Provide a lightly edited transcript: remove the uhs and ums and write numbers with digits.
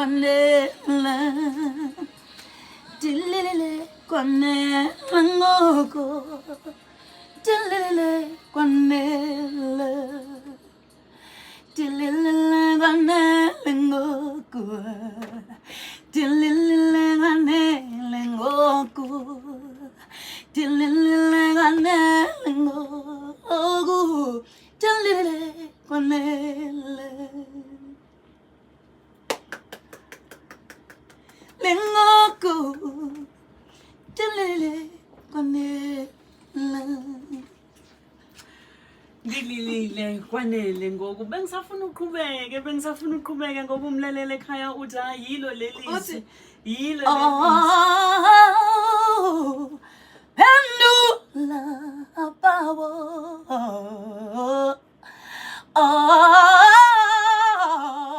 kwanele dililile kwanele ngoko dililile kwanele dililile kwanele ngoko dililile kwanele ngoko dililile kwanele ngoko dililile kwanele Lengoku, dilile kwanele ngoku bengisafuna uqhubeke ngoba umlalele ekhaya uthi yilo lelizwi yilo pendula bawo